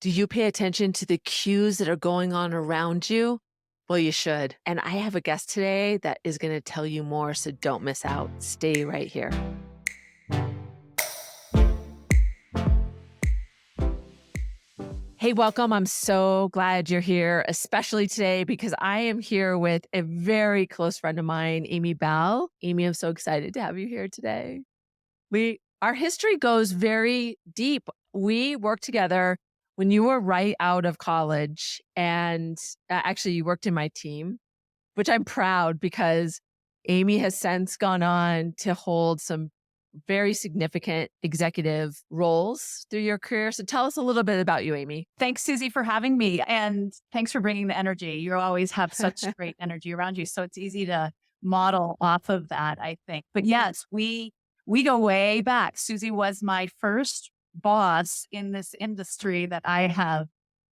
Do you pay attention to the cues that are going on around you? Well, you should. And I have a guest today that is going to tell you more, so don't miss out. Stay right here. Hey, welcome. I'm so glad you're here, especially today because I am here with a very close friend of mine, Amy Bell. Amy, I'm so excited to have you here today. Our history goes very deep. We worked together when you were right out of college, and actually, you worked in my team, which I'm proud because Amy has since gone on to hold some very significant executive roles through your career. So tell us a little bit about you, Amy. Thanks, Susie, for having me. And thanks for bringing the energy. You always have such great energy around you. So it's easy to model off of that, I think. But yes, we go way back. Susie was my first boss in this industry that I have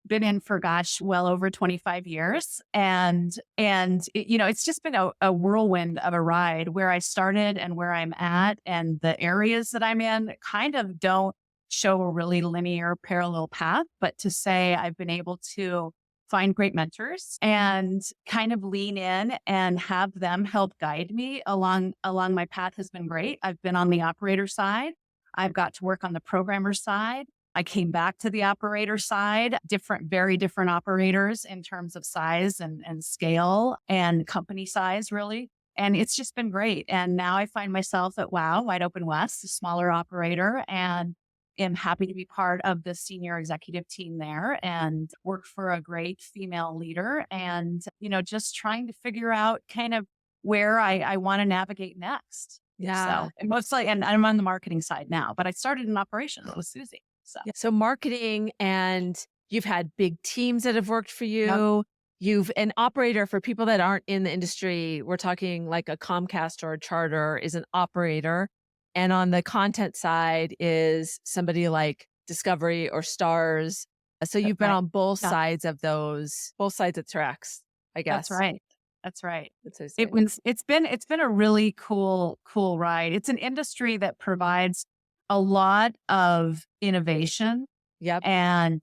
been in for well over 25 years. It's just been a whirlwind of a ride where I started and where I'm at, and the areas that I'm in kind of don't show a really linear parallel path. But to say I've been able to find great mentors and kind of lean in and have them help guide me along my path has been great. I've been on the operator side. I've got to work on the programmer side. I came back to the operator side, very different operators in terms of size and scale and company size, really. And it's just been great. And now I find myself at Wide Open West, a smaller operator, and am happy to be part of the senior executive team there and work for a great female leader. And, just trying to figure out kind of where I want to navigate next. Yeah. So, and mostly, and I'm on the marketing side now, but I started in operations with Susie. So, Yeah. So marketing, and you've had big teams that have worked for yep. you. You've an operator for people that aren't in the industry. We're talking like a Comcast or a Charter is an operator. And on the content side is somebody like Discovery or Stars. So That's you've been right. on both Yeah, sides of both sides of tracks, I that's guess. right. That's right. That's what I It say. was, it's been a really cool ride. It's an industry that provides a lot of innovation Yep. and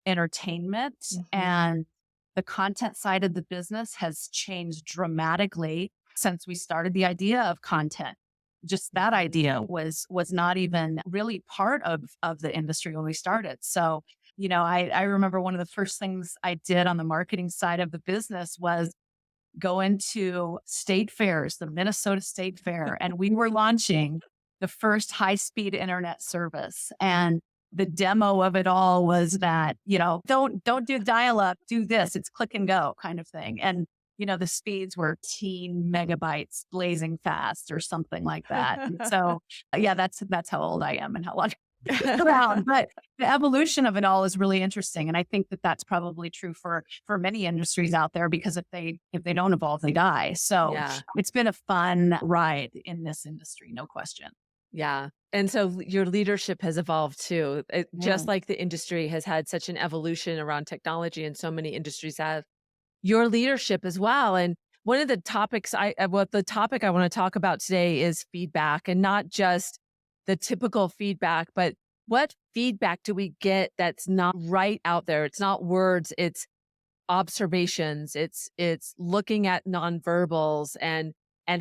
entertainment, Mhm. and the content side of the business has changed dramatically since we started the idea of content. Just that idea was not even really part of the industry when we started. So, I remember one of the first things I did on the marketing side of the business was go into state fairs, the Minnesota State Fair, and we were launching the first high-speed internet service. And the demo of it all was that, don't do dial-up, do this. It's click and go kind of thing. And, the speeds were teen megabytes blazing fast or something like that. And so, yeah, that's how old I am and how long around. But the evolution of it all is really interesting, and I think that that's probably true for many industries out there, because if they don't evolve, they die. So Yeah. it's been a fun ride in this industry, no question. Yeah. And so your leadership has evolved too. Just Mm. like the industry has had such an evolution around technology, and so many industries have, your leadership as well. And one of the topics the topic I want to talk about today is feedback, and not just the typical feedback, but what feedback do we get that's not right out there? It's not words, it's observations, it's looking at nonverbals, and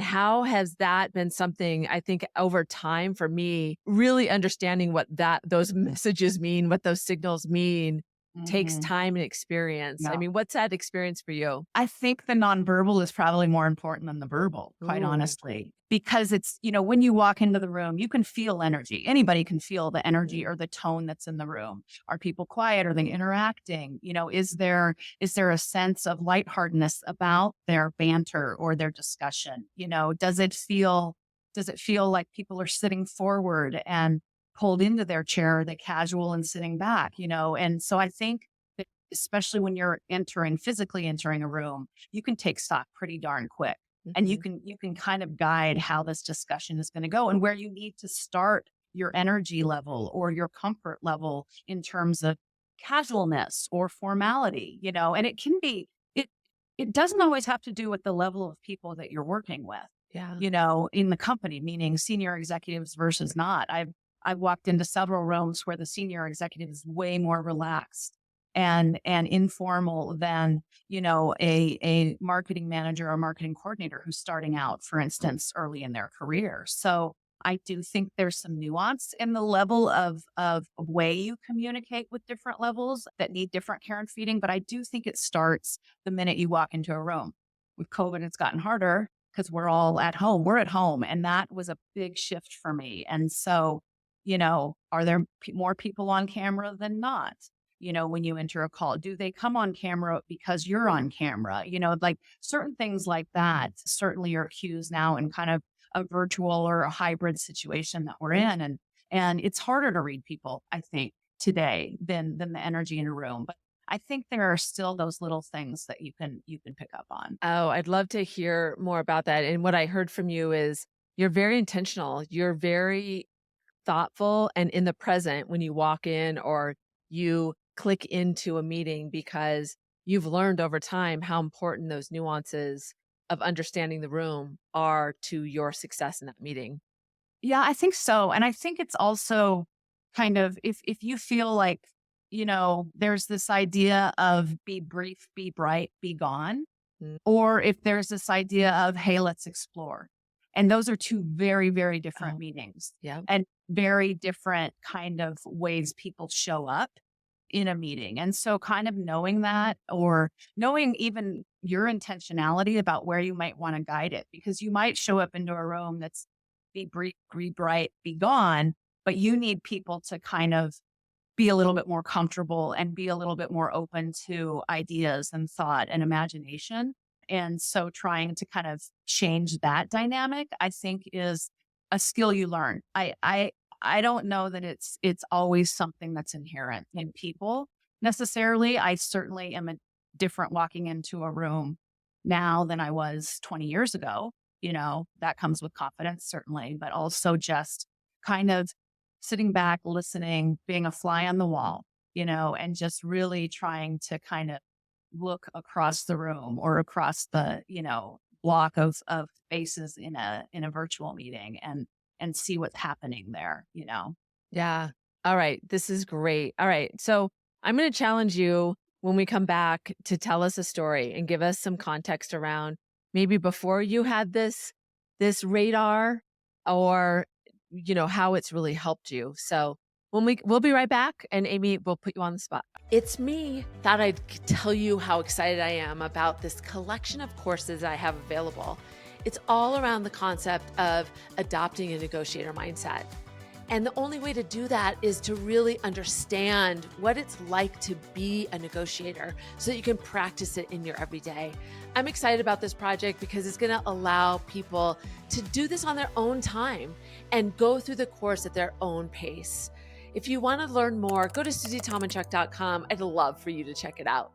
how has that been something I think over time for me, really understanding what those messages mean, what those signals mean, takes Mhm. time and experience. I Yeah. mean, what's that experience for you? I think the nonverbal is probably more important than the verbal, quite Ooh. honestly, because it's, when you walk into the room, you can feel energy. Anybody can feel the energy Mm. or the tone that's in the room. Are people quiet? Are they interacting? Is there a sense of lightheartedness about their banter or their discussion? Does it feel like people are sitting forward and pulled into their chair? Are they casual and sitting back? And so I think, especially when you're physically entering a room, you can take stock pretty darn quick. And you Mhm. can you can kind of guide how this discussion is going to go and where you need to start your energy level or your comfort level in terms of casualness or formality. And it doesn't always have to do with the level of people that you're working with, Yeah. in the company, meaning senior executives versus not. I've walked into several rooms where the senior executive is way more relaxed and informal than, a marketing manager or marketing coordinator who's starting out, for instance, early in their career. So I do think there's some nuance in the level of way you communicate with different levels that need different care and feeding. But I do think it starts the minute you walk into a room. With COVID, it's gotten harder because we're all at home. We're at home. And that was a big shift for me. And so, are there more people on camera than not? When you enter a call, do they come on camera because you're on camera? Like certain things like that certainly are cues now in kind of a virtual or a hybrid situation that we're in. And it's harder to read people, I think, today than the energy in a room. But I think there are still those little things that you can pick up on. Oh, I'd love to hear more about that. And what I heard from you is you're very intentional. You're very thoughtful and in the present when you walk in or you click into a meeting because you've learned over time how important those nuances of understanding the room are to your success in that meeting. Yeah, I think so. And I think it's also kind of if you feel like, there's this idea of be brief, be bright, be gone, Mm. or if there's this idea of, hey, let's explore. And those are two very, very different Oh, meanings yeah. and very different kind of ways people show up in a meeting. And so kind of knowing that or knowing even your intentionality about where you might want to guide it, because you might show up into a room that's be brief, be bright, be gone, but you need people to kind of be a little bit more comfortable and be a little bit more open to ideas and thought and imagination. And so trying to kind of change that dynamic, I think is a skill you learn. I don't know that it's always something that's inherent in people necessarily. I certainly am a different walking into a room now than I was 20 years ago. That comes with confidence, certainly, but also just kind of sitting back, listening, being a fly on the wall, and just really trying to kind of look across the room or across the, block of faces in a virtual meeting and see what's happening there. Yeah. All right. This is great. All right. So I'm going to challenge you when we come back to tell us a story and give us some context around maybe before you had this radar or how it's really helped you. So we'll be right back and Amy will put you on the spot. It's me. Thought I'd tell you how excited I am about this collection of courses I have available. It's all around the concept of adopting a negotiator mindset. And the only way to do that is to really understand what it's like to be a negotiator so that you can practice it in your everyday. I'm excited about this project because it's going to allow people to do this on their own time and go through the course at their own pace. If you want to learn more, go to SusieTomanchuk.com. I'd love for you to check it out.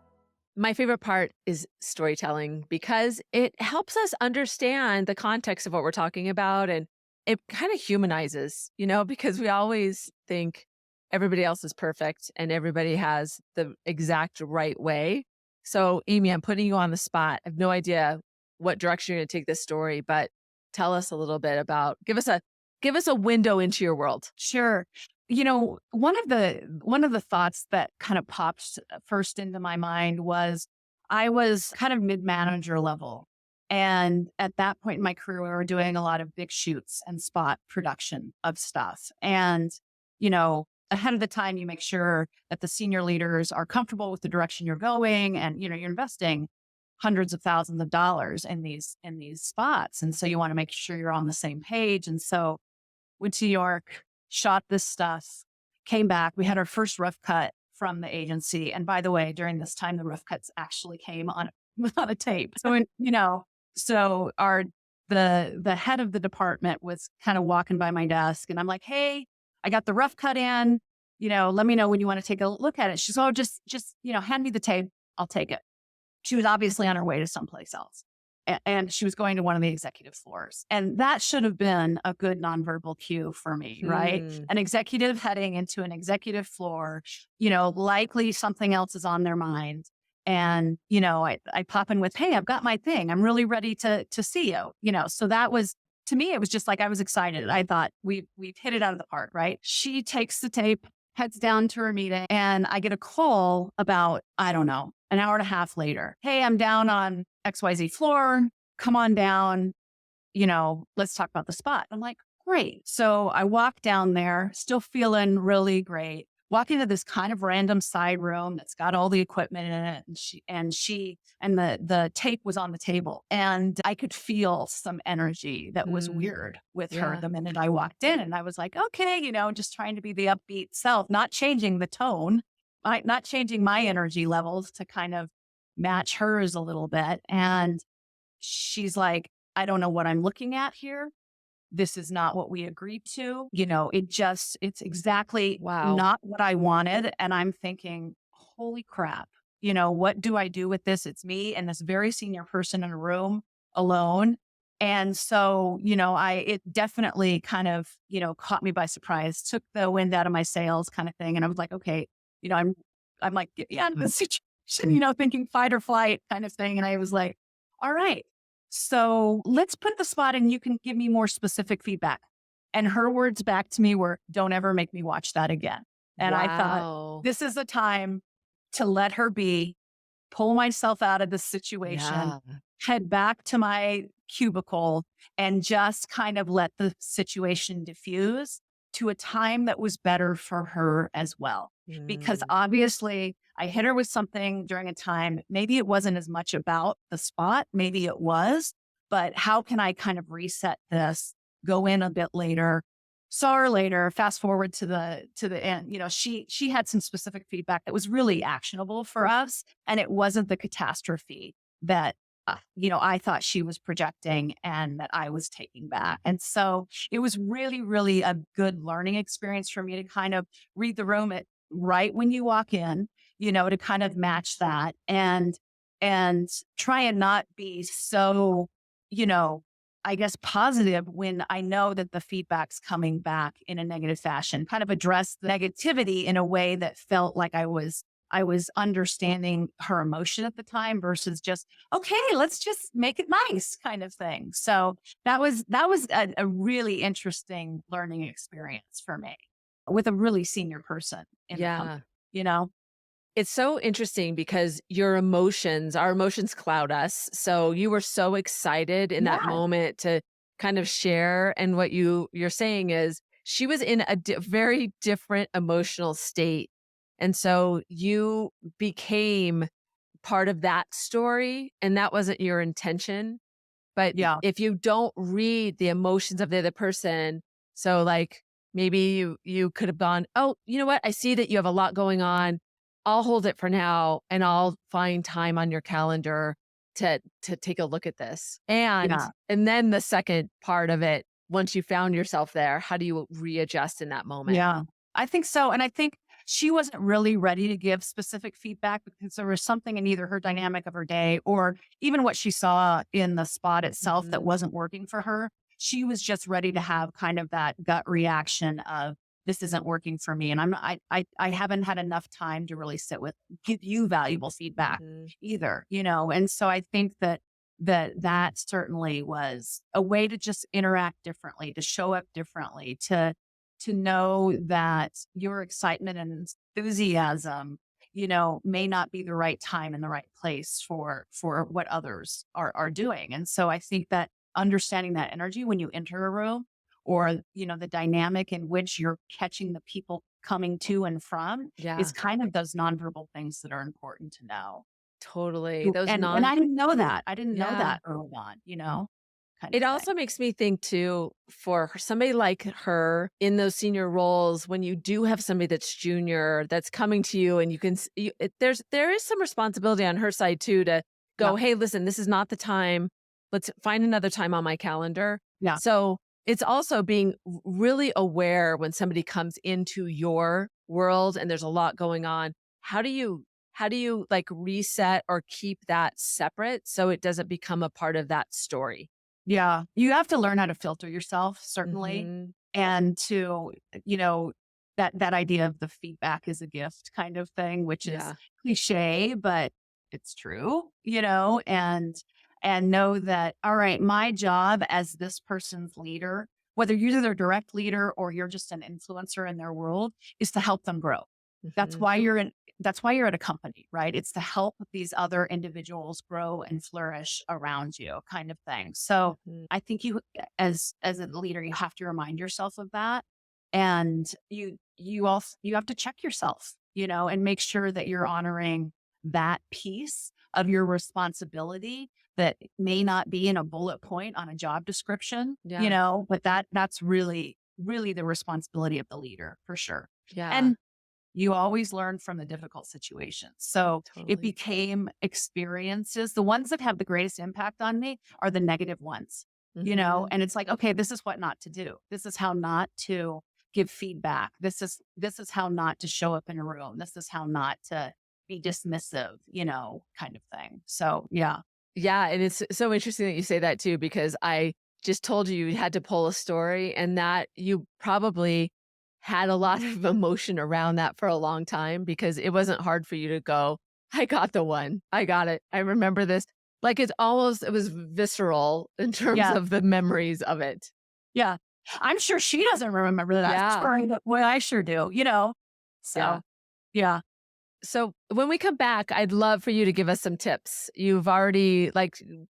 My favorite part is storytelling because it helps us understand the context of what we're talking about and it kind of humanizes, because we always think everybody else is perfect and everybody has the exact right way. So, Amy, I'm putting you on the spot. I have no idea what direction you're going to take this story, but tell us a little bit about give us a window into your world. Sure. One of the thoughts that kind of popped first into my mind was I was kind of mid-manager level. And at that point in my career, we were doing a lot of big shoots and spot production of stuff. And, ahead of the time, you make sure that the senior leaders are comfortable with the direction you're going and, you're investing hundreds of thousands of dollars in these spots. And so you want to make sure you're on the same page. And so went to New York, shot this stuff, came back. We had our first rough cut from the agency. And by the way, during this time, the rough cuts actually came on on a tape. So the head of the department was kind of walking by my desk and I'm like, hey, I got the rough cut in, let me know when you want to take a look at it. She's, oh, just, hand me the tape. I'll take it. She was obviously on her way to someplace else. And she was going to one of the executive floors. And that should have been a good nonverbal cue for me, right? Hmm. An executive heading into an executive floor, likely something else is on their mind. And, I pop in with, hey, I've got my thing. I'm really ready to see you. So that was, to me, it was just like, I was excited. I thought we've hit it out of the park, right? She takes the tape heads down to her meeting, and I get a call about, I don't know, an hour and a half later. Hey, I'm down on XYZ floor. Come on down. Let's talk about the spot. I'm like, great. So I walk down there, still feeling really great. Walk into this kind of random side room that's got all the equipment in it. And the tape was on the table. And I could feel some energy that was Mm, weird with her yeah. the minute I walked in. And I was like, okay, just trying to be the upbeat self, not changing the tone, not changing my energy levels to kind of match hers a little bit. And she's like, I don't know what I'm looking at here. This is not what we agreed to. It's exactly Wow. not what I wanted. And I'm thinking, holy crap, what do I do with this? It's me and this very senior person in a room alone. And so, it definitely kind of, caught me by surprise, took the wind out of my sails kind of thing. And I was like, okay, you know, I'm, I'm like, get me out of this situation, thinking fight or flight kind of thing. And I was like, all right, so let's put the spot and you can give me more specific feedback. And her words back to me were, don't ever make me watch that again. And I thought, Wow. this is the time to let her be, pull myself out of the situation, Yeah. head back to my cubicle, and just kind of let the situation diffuse to a time that was better for her as well. Because Mm, obviously, I hit her with something during a time, maybe it wasn't as much about the spot, maybe it was, but how can I kind of reset this, go in a bit later, saw her later, fast forward to the end. She had some specific feedback that was really actionable for us, and it wasn't the catastrophe that I thought she was projecting and that I was taking back. And so it was really, really a good learning experience for me to kind of read the room at right when you walk in, to kind of match that and try and not be so, you know, I guess positive when I know that the feedback's coming back in a negative fashion, kind of address the negativity in a way that felt like I was understanding her emotion at the time versus just, okay, let's just make it nice kind of thing. So that was a really interesting learning experience for me with a really senior person in the yeah. company, you know? It's so interesting because your emotions, our emotions cloud us. So you were so excited in that Yeah. moment to kind of share. And what you're saying is she was in a very different emotional state. And so you became part of that story, and that wasn't your intention. But Yeah. if you don't read the emotions of the other person, so, like, maybe you could have gone, "Oh, you know what? I see that you have a lot going on. I'll hold it for now, and I'll find time on your calendar to take a look at this." Yeah. And then the second part of it, once you found yourself there, how do you readjust in that moment? Yeah, I think so. And I think she wasn't really ready to give specific feedback because there was something in either her dynamic of her day or even what she saw in the spot itself that Mhm. wasn't working for her. She was just ready to have kind of that gut reaction of this isn't working for me. And I haven't had enough time to really sit with give you valuable feedback Mhm. either, And so I think that certainly was a way to just interact differently, to show up differently, to know that your excitement and enthusiasm, may not be the right time and the right place for what others are doing. And so I think that understanding that energy when you enter a room or, the dynamic in which you're catching the people coming to and from is Yeah, kind of those nonverbal things that are important to know. totally. Those And I non didn't know that. I didn't know Yeah. that early on, kind It of thing. also makes me think too, for somebody like her in those senior roles, when you do have somebody that's junior that's coming to you and you can, there is some responsibility on her side too to Yeah. go, hey, listen, this is not the time. Let's find another time on my calendar. Yeah. So it's also being really aware when somebody comes into your world and there's a lot going on. How do you like reset or keep that separate so it doesn't become a part of that story? Yeah, you have to learn how to filter yourself, certainly, Mhm. and to, you know, that idea of the feedback is a gift kind of thing, which is Yeah. cliche, but it's true, and know that, all right, my job as this person's leader whether you're their direct leader or you're just an influencer in their world, is to help them grow. That's Mhm. why you're in that's why you're at a company, right? It's to help these other individuals grow and flourish around you, kind of thing. So Mhm. I think you as a leader, you have to remind yourself of that. And you have to check yourself, and make sure that you're honoring that piece of your responsibility that may not be in a bullet point on a job description, Yeah. but that's really, really the responsibility of the leader for sure. Yeah. And you always learn from the difficult situations. So it Totally. became experiences. The ones that have the greatest impact on me are the negative ones, Mhm. and it's like, okay, this is what not to do. This is how not to give feedback. This is how not to show up in a room. This is how not to be dismissive, kind of thing. So yeah. Yeah, and it's so interesting that you say that too, because I just told you you had to pull a story and that you probably had a lot of emotion around that for a long time because it wasn't hard for you to go, I got the one. I got it. I remember this. Like it was visceral in terms Yeah. of the memories of it. Yeah. I'm sure she doesn't remember that Yeah. story, but boy, I sure do. Yeah. So yeah. So when we come back, I'd love for you to give us some tips. You've already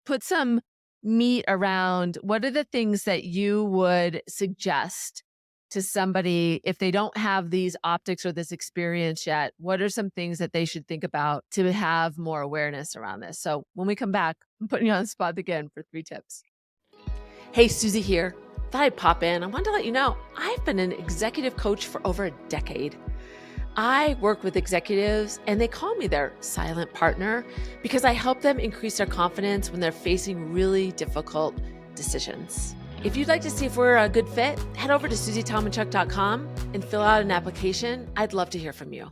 put some meat around what are the things that you would suggest to somebody if they don't have these optics or this experience yet? What are some things that they should think about to have more awareness around this? So when we come back, I'm putting you on the spot again for 3 tips. Hey, Susie here. Thought I'd pop in. I wanted to let you know I've been an executive coach for over a decade. I work with executives and they call me their silent partner because I help them increase their confidence when they're facing really difficult decisions. If you'd like to see if we're a good fit, head over to susietomandchuck.com and fill out an application. I'd love to hear from you.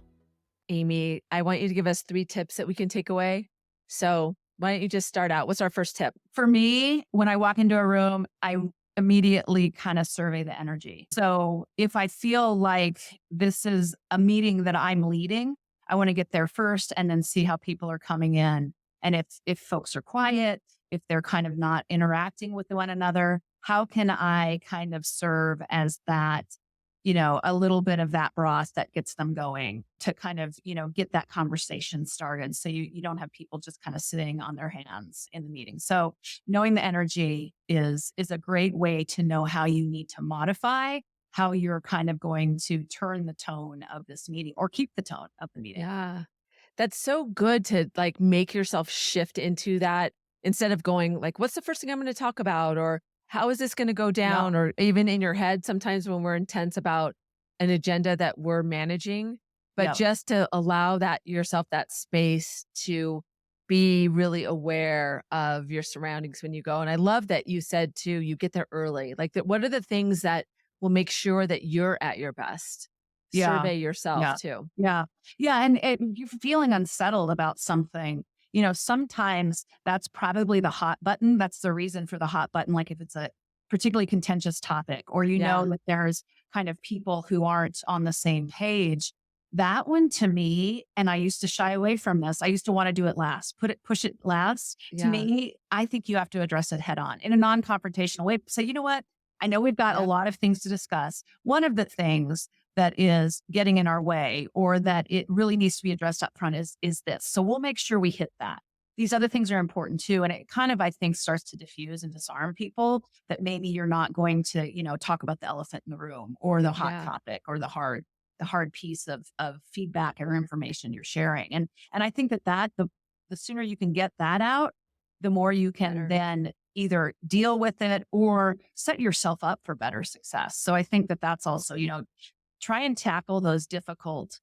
Amy, I want you to give us 3 tips that we can take away. So why don't you just start out? What's our first tip? For me, when I walk into a room, I immediately kind of survey the energy. So if I feel like this is a meeting that I'm leading, I want to get there first and then see how people are coming in. And if folks are quiet, if they're kind of not interacting with one another, how can I kind of serve as that, a little bit of that broth that gets them going to kind of, get that conversation started. So you don't have people just kind of sitting on their hands in the meeting. So knowing the energy is a great way to know how you need to modify how you're kind of going to turn the tone of this meeting or keep the tone of the meeting. Yeah. That's so good to make yourself shift into that instead of going what's the first thing I'm going to talk about or how is this going to go Yeah. down or even in your head sometimes when we're intense about an agenda that we're managing, but Yeah. just to allow that yourself that space to be really aware of your surroundings when you go. And I love that you said too, you get there early. Like that what are the things that will make sure that you're at your best? Yeah. Survey yourself Yeah. too. Yeah. Yeah. And you're feeling unsettled about something. Sometimes that's probably the hot button. That's the reason for the hot button. Like if it's a particularly contentious topic, or Yeah. that there's kind of people who aren't on the same page. That one to me, and I used to shy away from this. I used to want to do it last, push it last. To Yeah. me, I think you have to address it head on in a non-confrontational way. Say, you know what? I know we've got a Yeah. lot of things to discuss. One of the things that is getting in our way or that it really needs to be addressed up front is this. So we'll make sure we hit that. These other things are important too. And it kind of, I think, starts to diffuse and disarm people that maybe you're not going to, talk about the elephant in the room or the hot Yeah. topic or the hard piece of feedback or information you're sharing. And I think that the sooner you can get that out, the more you can Better. then either deal with it or set yourself up for better success. So I think that that's also, try and tackle those difficult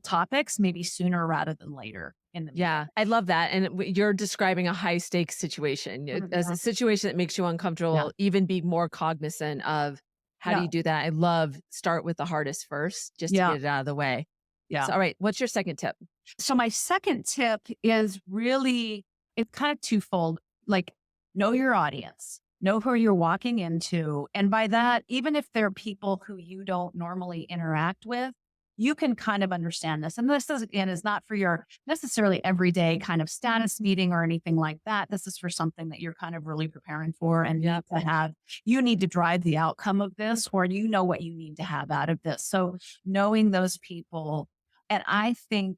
topics maybe sooner rather than later in the meeting. Yeah, I love that, and you're describing a high stakes situation, as a Mhm. situation that makes you Yeah. uncomfortable, even be more cognizant of how do Yeah. you do that? I love start with the hardest first just to Yeah. get it out of the way. Yeah. So, all right, what's your second tip? So my second tip is really, it's kind of twofold. Like, know your audience, know who you're walking into. And by that, even if they're people who you don't normally interact with, you can kind of understand this. And this is, again, is not for your necessarily everyday kind of status meeting or anything like that. This is for something that you're kind of really preparing for and Yeah. need to have. You need to drive the outcome of this, or you know what you need to have out of this. So knowing those people, and I think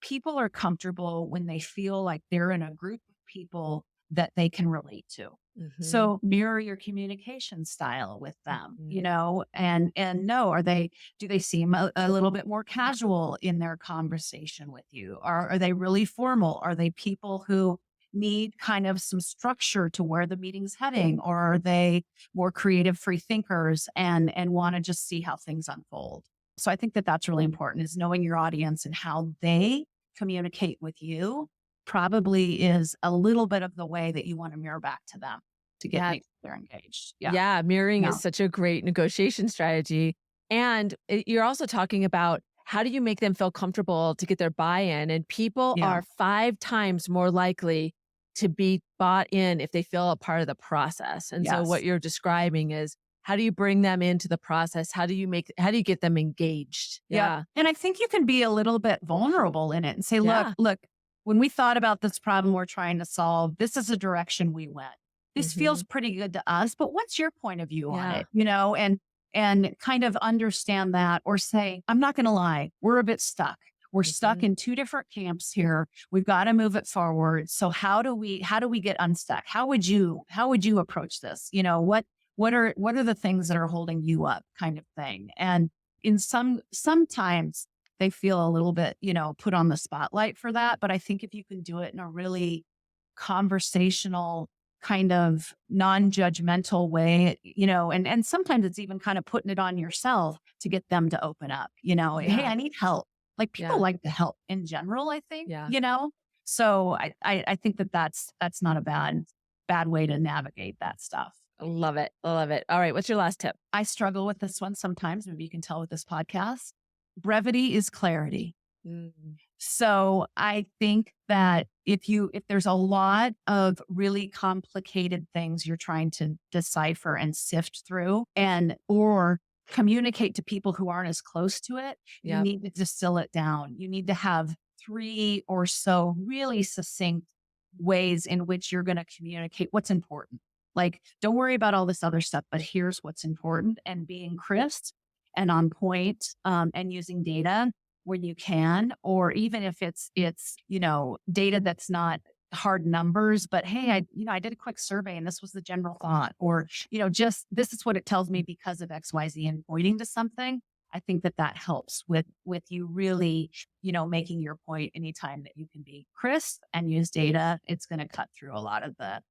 people are comfortable when they feel like they're in a group of people that they can relate to. Hmm. So mirror your communication style with them, Hmm. and know, do they seem a little bit more casual in their conversation with you? Or are they really formal? Are they people who need kind of some structure to where the meeting's heading? Or are they more creative free thinkers and want to just see how things unfold? So I think that that's really important, is knowing your audience and how they communicate with you probably is a little bit of the way that you want to mirror back to them to Yeah. make sure they're engaged. Yeah. Yeah. Mirroring Yeah. is such a great negotiation strategy. And you're also talking about how do you make them feel comfortable to get their buy in? And people Yeah. are 5 times more likely to be bought in if they feel a part of the process. And so what Yes. you're describing is how do you bring them into the process? How do you get them engaged? Yep. Yeah. And I think you can be a little bit vulnerable in it and say, Yeah. look, when we thought about this problem we're trying to solve, this is a direction we went. This feels Hmm. pretty good to us, but what's your point of view on Yeah. it? And kind of understand that, or say, I'm not going to lie, we're a bit stuck. We're stuck Hmm. in two different camps here. We've got to move it forward. So how do we get unstuck? How would you approach this? What are the things that are holding you up, kind of thing? And sometimes they feel a little bit, put on the spotlight for that. But I think if you can do it in a really conversational, kind of non-judgmental way, and sometimes it's even kind of putting it on yourself to get them to open up, hey, Yeah. I need help. Like, people Yeah. like to help in general, I think, Yeah. so I think that that's not a bad way to navigate that stuff. Love it. Love it. All right. What's your last tip? I struggle with this one sometimes. Maybe you can tell with this podcast. Brevity is clarity. Mm. So I think that if there's a lot of really complicated things you're trying to decipher and sift through, or communicate to people who aren't as close to it, you Yep. need to distill it down. You need to have 3 or so really succinct ways in which you're going to communicate what's important. Like, don't worry about all this other stuff, but here's what's important, and being crisp and on point, and using data when you can, or even if it's data that's not hard numbers, but hey, I did a quick survey and this was the general thought, or just this is what it tells me because of XYZ, and pointing to something. I think that helps with you really making your point. Anytime that you can be crisp and use data, it's going to cut through a lot of the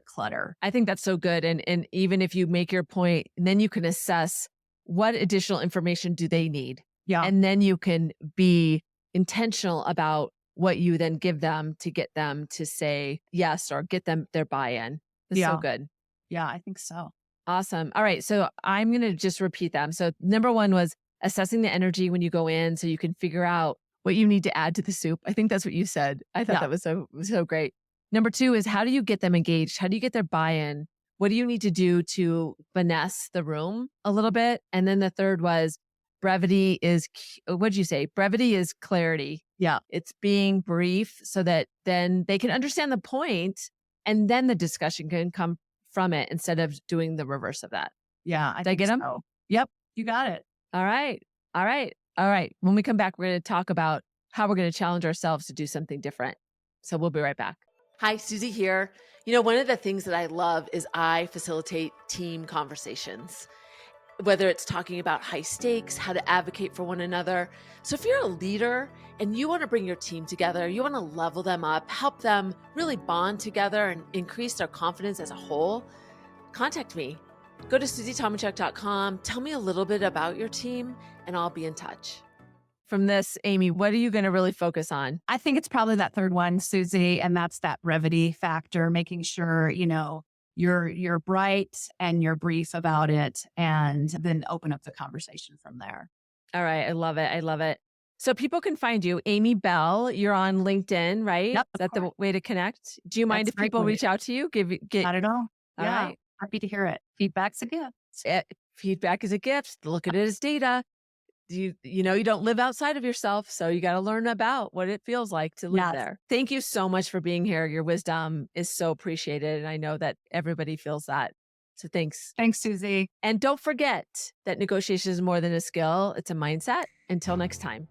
clutter. I think that's so good. And even if you make your point, then you can assess what additional information do they need. Yeah. And then you can be intentional about what you then give them to get them to say yes or get them their buy-in. It's so Yeah. good. Yeah, I think so. Awesome. All right. So I'm going to just repeat them. So number one was assessing the energy when you go in so you can figure out what you need to add to the soup. I think that's what you said. I thought Yeah. that was so great. Number two is how do you get them engaged? How do you get their buy-in? What do you need to do to finesse the room a little bit? And then the third was brevity is, what'd you say? Brevity is clarity. Yeah. It's being brief so that then they can understand the point and then the discussion can come from it instead of doing the reverse of that. Yeah, I Did I think get them? so. Yep, you got it. All right. All right. All right. When we come back, we're going to talk about how we're going to challenge ourselves to do something different. So we'll be right back. Hi, Susie here. One of the things that I love is I facilitate team conversations, whether it's talking about high stakes, how to advocate for one another. So if you're a leader and you want to bring your team together, you want to level them up, help them really bond together and increase their confidence as a whole, contact me. Go to SusieTomachuck.com, tell me a little bit about your team, and I'll be in touch. From this, Amy, what are you going to really focus on? I think it's probably that third one, Susie, and that's that brevity factor, making sure, you're bright and you're brief about it, and then open up the conversation from there. All right. I love it. I love it. So people can find you, Amy Bell. You're on LinkedIn, right? Yep, Is that the course. way to connect? Do you mind That's if a great people way. reach out to you? Get Not at all. all Yeah, right. happy to hear it. Feedback's a gift. Feedback is a gift. Look at it as data. you don't live outside of yourself, so you gotta learn about what it feels like to live Yes. there. Thank you so much for being here. Your wisdom is so appreciated, and I know that everybody feels that. So thanks. Thanks, Susie. And don't forget that negotiation is more than a skill, it's a mindset. Until next time.